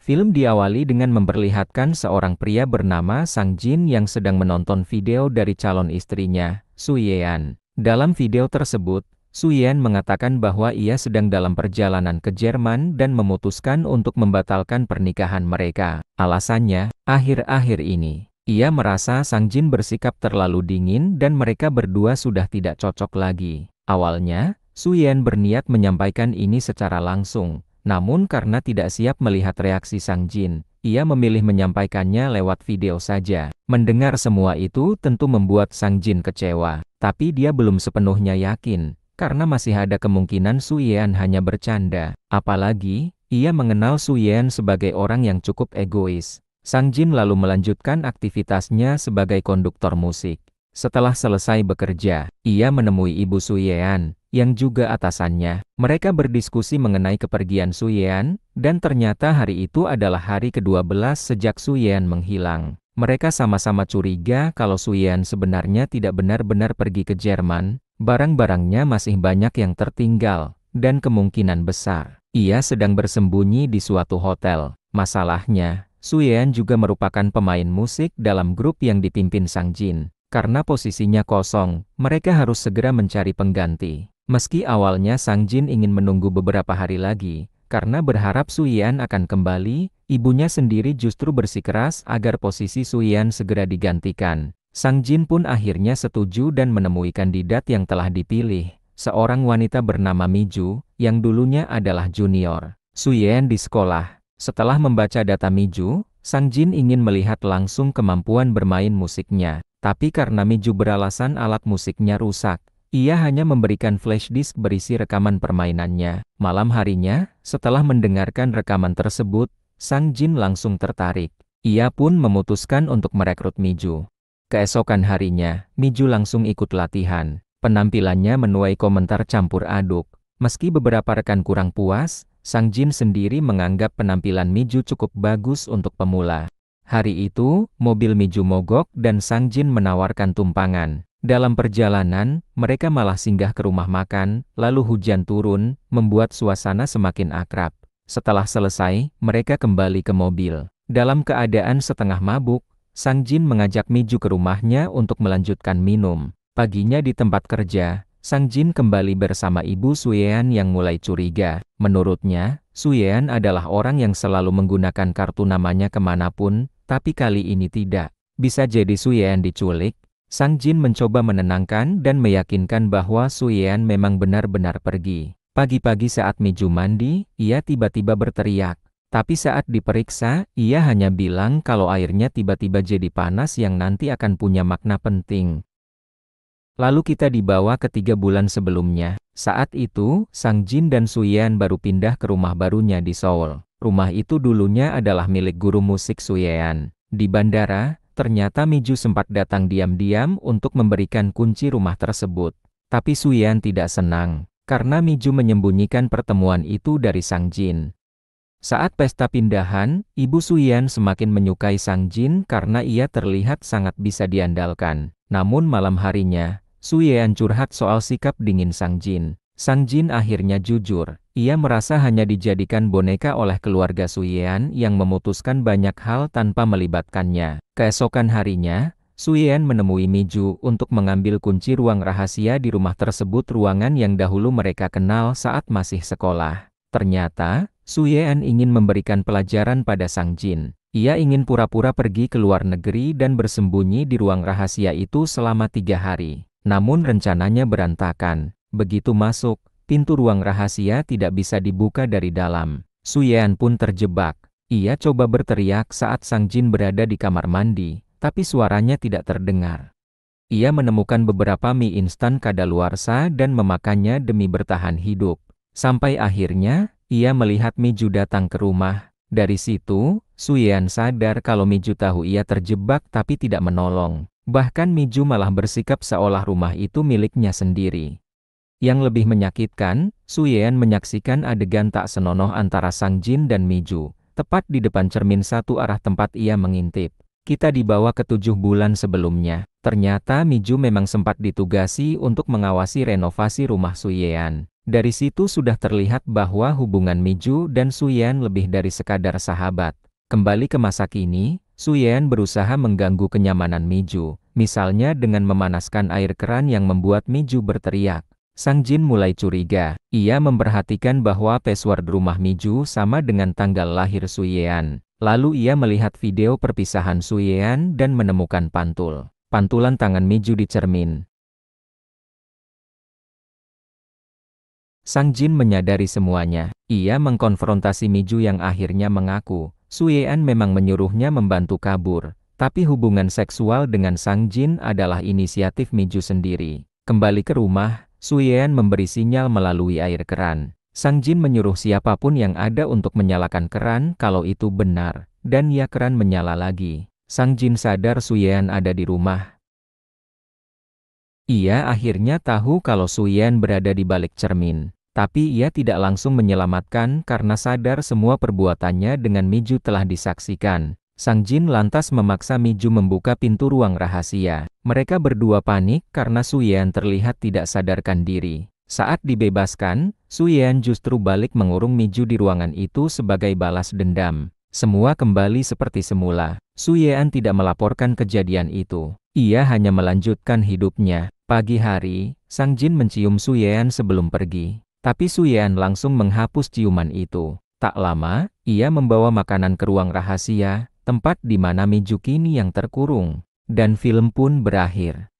Film diawali dengan memperlihatkan seorang pria bernama Sang Jin yang sedang menonton video dari calon istrinya, Su Yean. Dalam video tersebut, Su Yean mengatakan bahwa ia sedang dalam perjalanan ke Jerman dan memutuskan untuk membatalkan pernikahan mereka. Alasannya, akhir-akhir ini, ia merasa Sang Jin bersikap terlalu dingin dan mereka berdua sudah tidak cocok lagi. Awalnya, Su Yean berniat menyampaikan ini secara langsung. Namun karena tidak siap melihat reaksi Sang Jin, ia memilih menyampaikannya lewat video saja. Mendengar semua itu tentu membuat Sang Jin kecewa, tapi dia belum sepenuhnya yakin, karena masih ada kemungkinan Su Yean hanya bercanda. Apalagi, ia mengenal Su Yean sebagai orang yang cukup egois. Sang Jin lalu melanjutkan aktivitasnya sebagai konduktor musik. Setelah selesai bekerja, ia menemui ibu Su Yean, yang juga atasannya. Mereka berdiskusi mengenai kepergian Su Yean, dan ternyata hari itu adalah hari ke-12 sejak Su Yean menghilang. Mereka sama-sama curiga kalau Su Yean sebenarnya tidak benar-benar pergi ke Jerman, barang-barangnya masih banyak yang tertinggal, dan kemungkinan besar, ia sedang bersembunyi di suatu hotel. Masalahnya, Su Yean juga merupakan pemain musik dalam grup yang dipimpin Sang Jin. Karena posisinya kosong, mereka harus segera mencari pengganti. Meski awalnya Sang Jin ingin menunggu beberapa hari lagi, karena berharap Su Yean akan kembali, ibunya sendiri justru bersikeras agar posisi Su Yean segera digantikan. Sang Jin pun akhirnya setuju dan menemui kandidat yang telah dipilih, seorang wanita bernama Miju, yang dulunya adalah junior Su Yean di sekolah. Setelah membaca data Miju, Sang Jin ingin melihat langsung kemampuan bermain musiknya. Tapi karena Miju beralasan alat musiknya rusak, ia hanya memberikan flash disk berisi rekaman permainannya. Malam harinya, setelah mendengarkan rekaman tersebut, Sang Jin langsung tertarik. Ia pun memutuskan untuk merekrut Miju. Keesokan harinya, Miju langsung ikut latihan. Penampilannya menuai komentar campur aduk. Meski beberapa rekan kurang puas, Sang Jin sendiri menganggap penampilan Miju cukup bagus untuk pemula. Hari itu, mobil Miju mogok dan Sang Jin menawarkan tumpangan. Dalam perjalanan, mereka malah singgah ke rumah makan, lalu hujan turun, membuat suasana semakin akrab. Setelah selesai, mereka kembali ke mobil. Dalam keadaan setengah mabuk, Sang Jin mengajak Miju ke rumahnya untuk melanjutkan minum. Paginya di tempat kerja, Sang Jin kembali bersama ibu Su Yean yang mulai curiga. Menurutnya, Su Yean adalah orang yang selalu menggunakan kartu namanya kemanapun, tapi kali ini tidak. Bisa jadi Su Yean diculik. Sang Jin mencoba menenangkan dan meyakinkan bahwa Su Yean memang benar-benar pergi. Pagi-pagi saat Miju mandi, ia tiba-tiba berteriak. Tapi saat diperiksa, ia hanya bilang kalau airnya tiba-tiba jadi panas yang nanti akan punya makna penting. Lalu kita dibawa ke 3 bulan sebelumnya. Saat itu, Sang Jin dan Su Yean baru pindah ke rumah barunya di Seoul. Rumah itu dulunya adalah milik guru musik Su Yean. Di bandara, ternyata Miju sempat datang diam-diam untuk memberikan kunci rumah tersebut. Tapi Su Yean tidak senang, karena Miju menyembunyikan pertemuan itu dari Sang Jin. Saat pesta pindahan, ibu Su Yean semakin menyukai Sang Jin karena ia terlihat sangat bisa diandalkan. Namun malam harinya, Su Yean curhat soal sikap dingin Sang Jin. Sang Jin akhirnya jujur. Ia merasa hanya dijadikan boneka oleh keluarga Su Yean yang memutuskan banyak hal tanpa melibatkannya. Keesokan harinya, Su Yean menemui Miju untuk mengambil kunci ruang rahasia di rumah tersebut, ruangan yang dahulu mereka kenal saat masih sekolah. Ternyata, Su Yean ingin memberikan pelajaran pada Sang Jin. Ia ingin pura-pura pergi ke luar negeri dan bersembunyi di ruang rahasia itu selama 3 hari. Namun rencananya berantakan. Begitu masuk, pintu ruang rahasia tidak bisa dibuka dari dalam. Su Yean pun terjebak. Ia coba berteriak saat Sang Jin berada di kamar mandi, tapi suaranya tidak terdengar. Ia menemukan beberapa mie instan kadaluarsa dan memakannya demi bertahan hidup. Sampai akhirnya, ia melihat Miju datang ke rumah. Dari situ, Su Yean sadar kalau Miju tahu ia terjebak tapi tidak menolong. Bahkan Miju malah bersikap seolah rumah itu miliknya sendiri. Yang lebih menyakitkan, Su Yean menyaksikan adegan tak senonoh antara Sang Jin dan Miju, tepat di depan cermin satu arah tempat ia mengintip. Kita dibawa ke 7 bulan sebelumnya. Ternyata Miju memang sempat ditugasi untuk mengawasi renovasi rumah Su Yean. Dari situ sudah terlihat bahwa hubungan Miju dan Su Yan lebih dari sekadar sahabat. Kembali ke masa kini, Su Yan berusaha mengganggu kenyamanan Miju, misalnya dengan memanaskan air keran yang membuat Miju berteriak. Sang Jin mulai curiga. Ia memperhatikan bahwa password rumah Miju sama dengan tanggal lahir Su Yan. Lalu ia melihat video perpisahan Su Yan dan menemukan pantulan tangan Miju di cermin. Sang Jin menyadari semuanya. Ia mengkonfrontasi Miju yang akhirnya mengaku, Su Yan memang menyuruhnya membantu kabur, tapi hubungan seksual dengan Sang Jin adalah inisiatif Miju sendiri. Kembali ke rumah, Su Yan memberi sinyal melalui air keran. Sang Jin menyuruh siapapun yang ada untuk menyalakan keran kalau itu benar, dan ya keran menyala lagi. Sang Jin sadar Su Yan ada di rumah. Ia akhirnya tahu kalau Su Yan berada di balik cermin. Tapi ia tidak langsung menyelamatkan karena sadar semua perbuatannya dengan Miju telah disaksikan. Sang Jin lantas memaksa Miju membuka pintu ruang rahasia. Mereka berdua panik karena Su Yan terlihat tidak sadarkan diri. Saat dibebaskan, Su Yan justru balik mengurung Miju di ruangan itu sebagai balas dendam. Semua kembali seperti semula. Su Yan tidak melaporkan kejadian itu. Ia hanya melanjutkan hidupnya. Pagi hari, Sang Jin mencium Su Yan sebelum pergi. Tapi Su Yan langsung menghapus ciuman itu. Tak lama, ia membawa makanan ke ruang rahasia, tempat di mana Miju kini yang terkurung. Dan film pun berakhir.